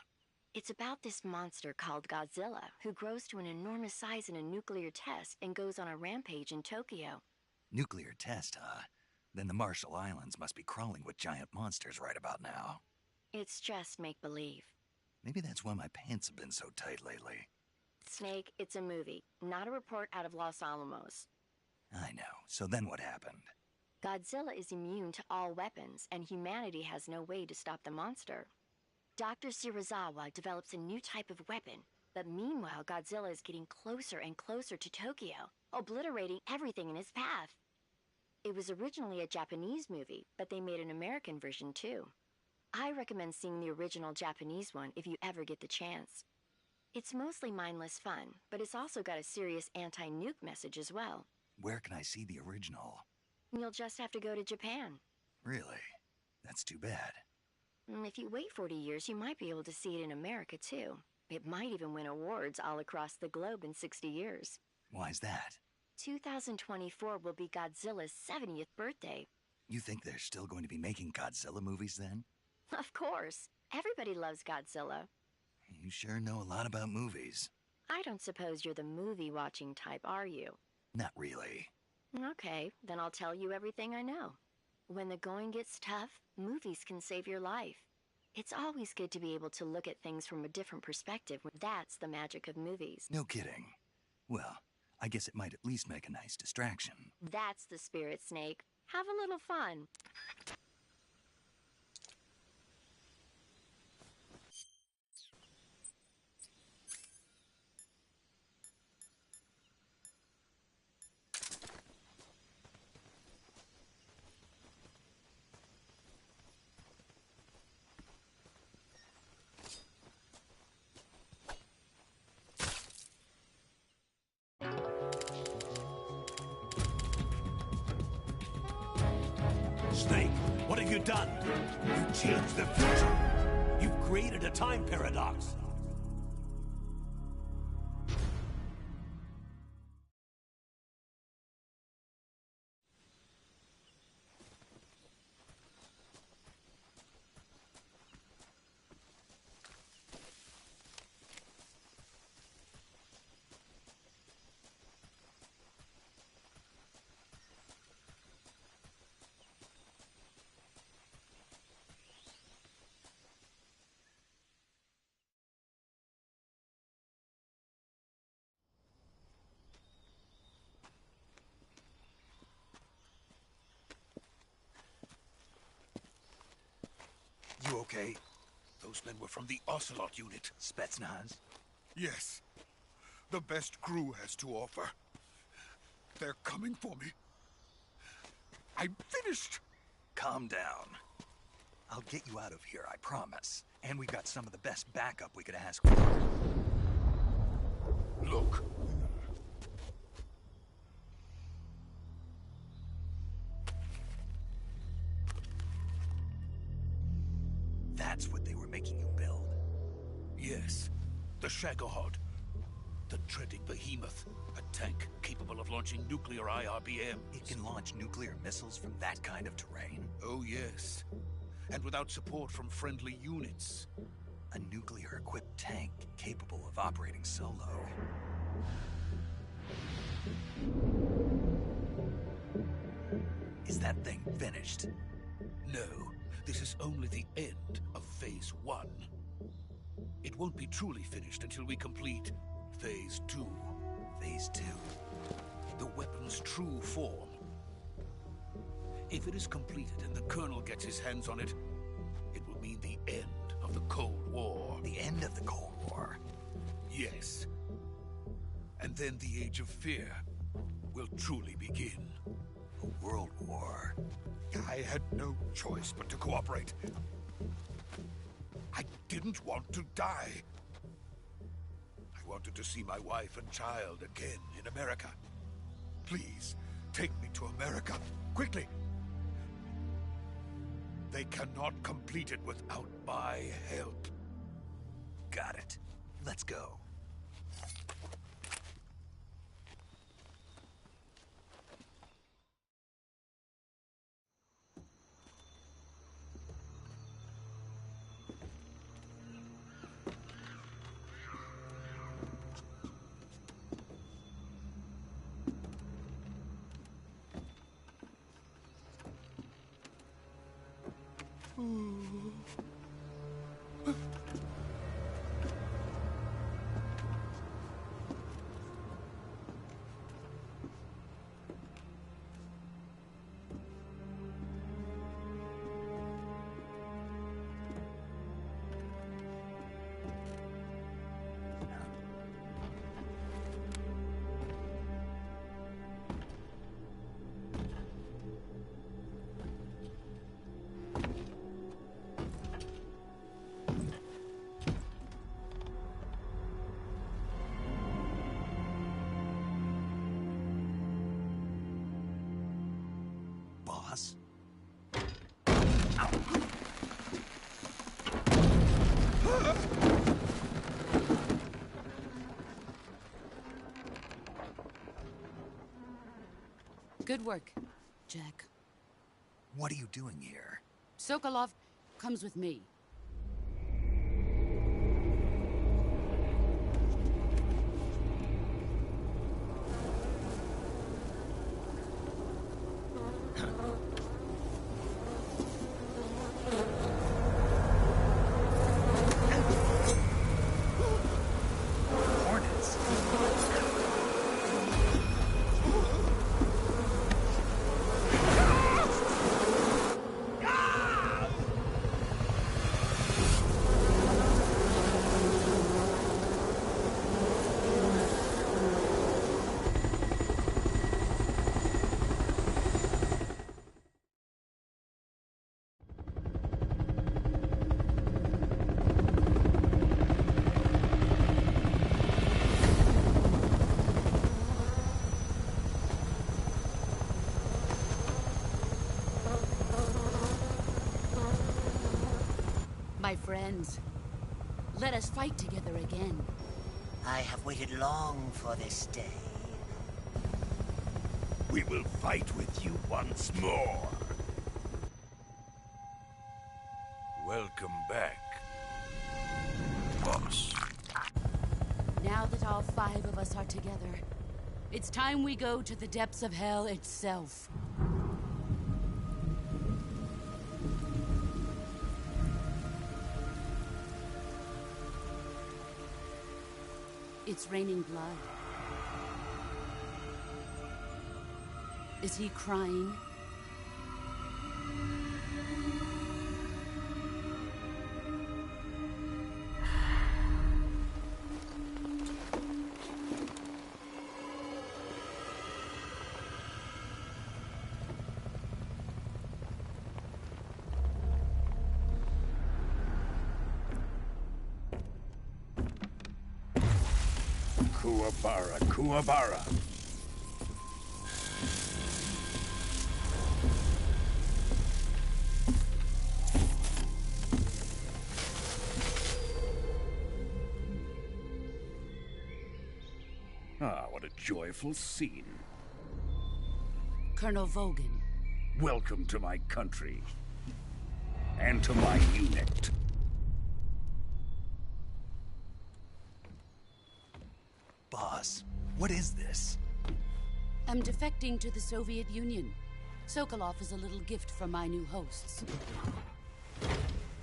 It's about this monster called Godzilla, who grows to an enormous size in a nuclear test and goes on a rampage in Tokyo. Nuclear test, huh? Then the Marshall Islands must be crawling with giant monsters right about now. It's just make-believe. Maybe that's why my pants have been so tight lately. Snake, it's a movie, not a report out of Los Alamos. I know. So then what happened? Godzilla is immune to all weapons, and humanity has no way to stop the monster. Dr. Shirazawa develops a new type of weapon, but meanwhile Godzilla is getting closer and closer to Tokyo, obliterating everything in his path. It was originally a Japanese movie, but they made an American version too. I recommend seeing the original Japanese one if you ever get the chance. It's mostly mindless fun, but it's also got a serious anti-nuke message as well. Where can I see the original? You'll just have to go to Japan. Really? That's too bad. If you wait 40 years, you might be able to see it in America, too. It might even win awards all across the globe in 60 years. Why's that? 2024 will be Godzilla's 70th birthday. You think they're still going to be making Godzilla movies then? Of course. Everybody loves Godzilla. You sure know a lot about movies. I don't suppose you're the movie-watching type, are you? Not really. Okay, then I'll tell you everything I know. When the going gets tough, movies can save your life. It's always good to be able to look at things from a different perspective. That's the magic of movies. No kidding. Well, I guess it might at least make a nice distraction. That's the spirit, Snake. Have a little fun. Snake, what have you done? You've changed the future. You've created a time paradox. okay? Those men were from the Ocelot unit. Spetsnaz? Yes. The best crew has to offer. They're coming for me. I'm finished. Calm down. I'll get you out of here, I promise. And we've got some of the best backup we could ask for. Look. That's what they were making you build? Yes. The Shagohod. The treading behemoth. A tank capable of launching nuclear IRBM. It can launch nuclear missiles from that kind of terrain? Oh, yes. And without support from friendly units. A nuclear-equipped tank capable of operating solo. Is that thing finished? No. This is only the end of Phase 1. It won't be truly finished until we complete Phase 2. Phase 2? The weapon's true form. If it is completed and the Colonel gets his hands on it, it will mean the end of the Cold War. The end of the Cold War? Yes. And then the Age of Fear will truly begin. A world war? I had no choice but to cooperate. I didn't want to die. I wanted to see my wife and child again in America. Please, take me to America, quickly. They cannot complete it without my help. Got it. Let's go. Boss? Good work, Jack. What are you doing here? Sokolov comes with me. My friends, let us fight together again. I have waited long for this day. We will fight with you once more. Welcome back, boss. Now that all 5 of us are together, it's time we go to the depths of hell itself. It's raining blood. Is he crying? Kuwabara, Kuwabara. Ah, what a joyful scene. Colonel Vogan. Welcome to my country. And to my unit. Boss, what is this? I'm defecting to the Soviet Union. Sokolov is a little gift from my new hosts.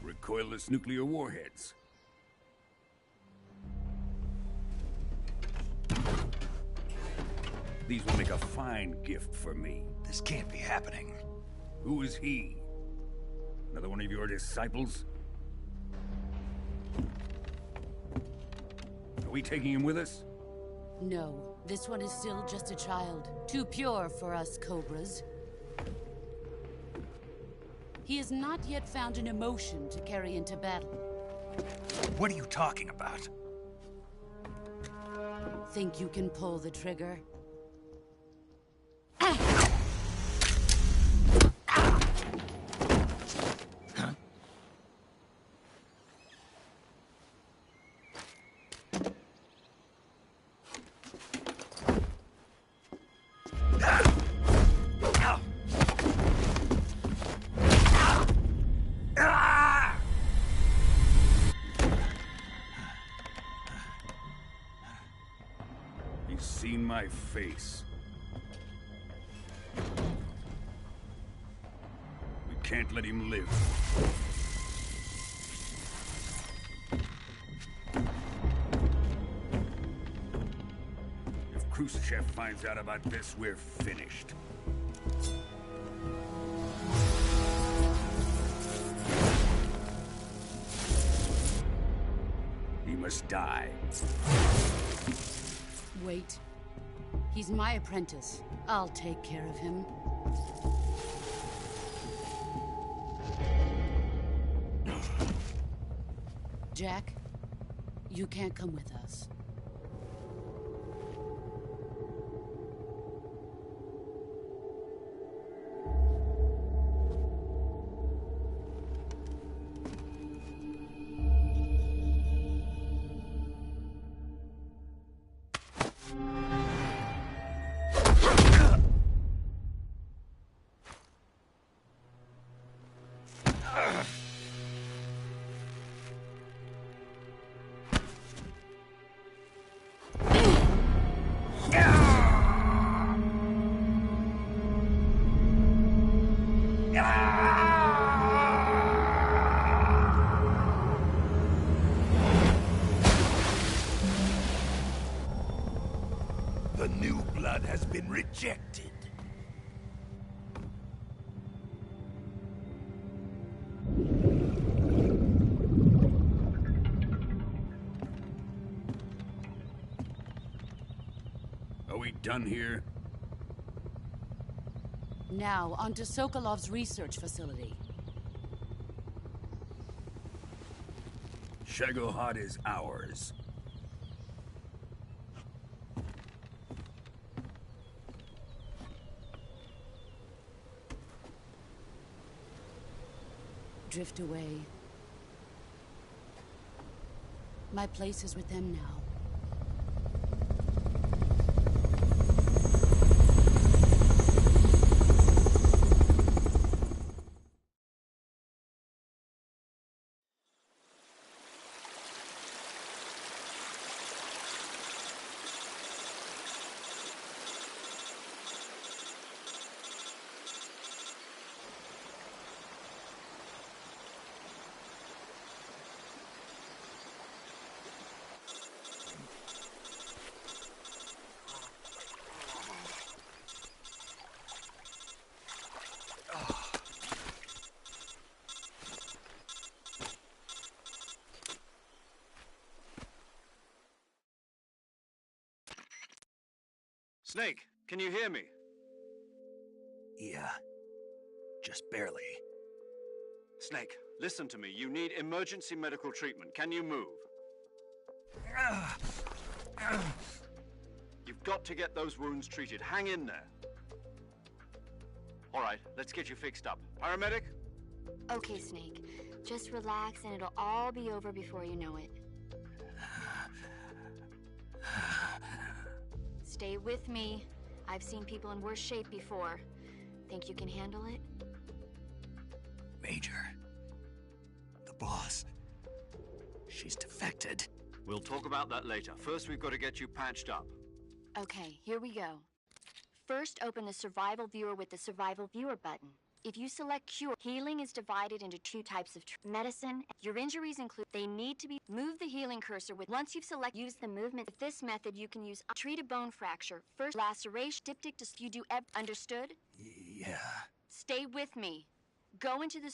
Recoilless nuclear warheads. These will make a fine gift for me. This can't be happening. Who is he? Another one of your disciples? Are we taking him with us? No, this one is still just a child. Too pure for us Cobras. He has not yet found an emotion to carry into battle. What are you talking about? Think you can pull the trigger? He's seen my face. We can't let him live. If Khrushchev finds out about this, we're finished. He must die. Wait. He's my apprentice. I'll take care of him. Jack, you can't come with us. The new blood has been rejected. Are we done here? Now, onto Sokolov's research facility. Shagohod is ours. Drift away. My place is with them now. Snake, can you hear me? Yeah. Just barely. Snake, listen to me. You need emergency medical treatment. Can you move? You've got to get those wounds treated. Hang in there. All right, let's get you fixed up. Paramedic? Okay, Snake. Just relax and it'll all be over before you know it. Stay with me. I've seen people in worse shape before. Think you can handle it? Major. The boss. She's defected. We'll talk about that later. First, we've got to get you patched up. Okay, here we go. First, open the Survival Viewer with the Survival Viewer button. If you select Cure, healing is divided into two types of medicine. Your injuries include, they need to be, move the healing cursor with, once you've selected, use the movement. With this method, you can use, treat a bone fracture. First, laceration, diptych, you do, understood? Yeah. Stay with me. Go into the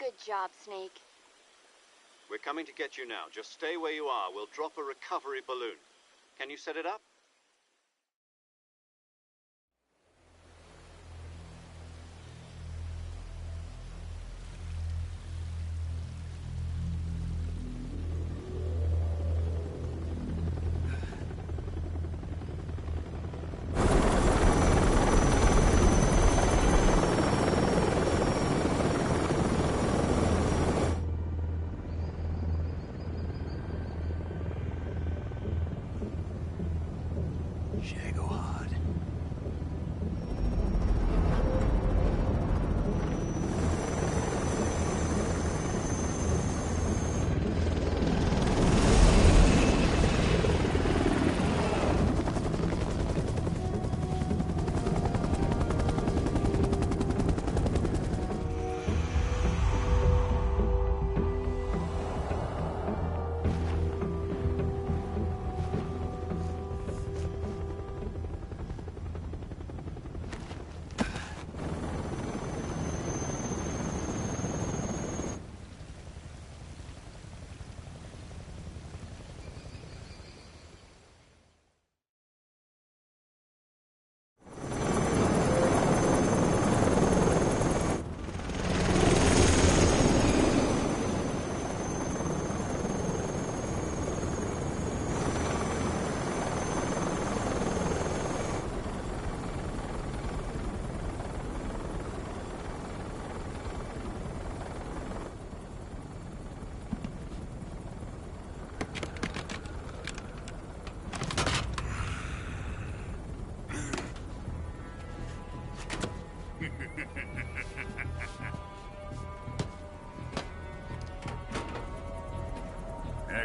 Good job, Snake. We're coming to get you now. Just stay where you are. We'll drop a recovery balloon. Can you set it up?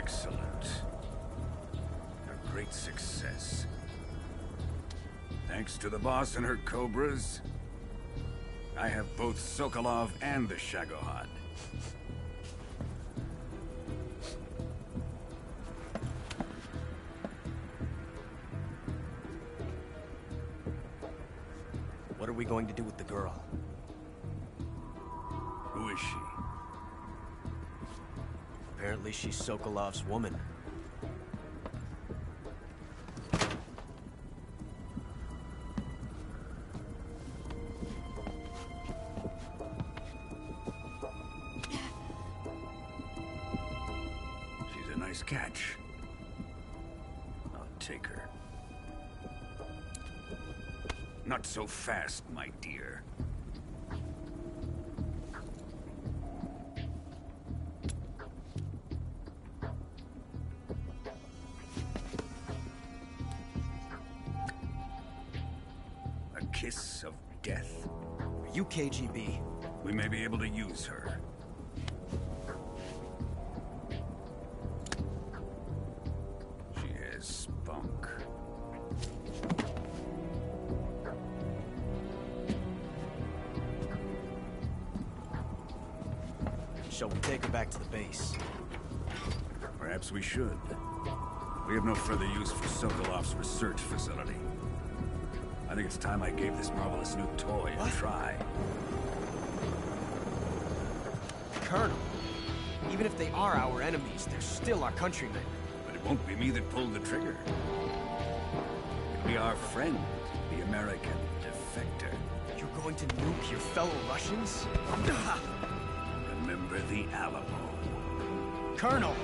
Excellent. A great success. Thanks to the boss and her Cobras, I have both Sokolov and the Shagohod. What are we going to do with the girl? Who is she? Apparently she's Sokolov's woman. She's a nice catch. I'll take her. Not so fast, my dear. A kiss of death? Are you KGB? We may be able to use her. She has spunk. Shall we take her back to the base? Perhaps we should. We have no further use for Sokolov's research facility. I think it's time I gave this marvelous new toy a try. Colonel, even if they are our enemies, they're still our countrymen. But it won't be me that pulled the trigger. It'll be our friend, the American defector. You're going to nuke your fellow Russians? Remember the Alamo. Colonel!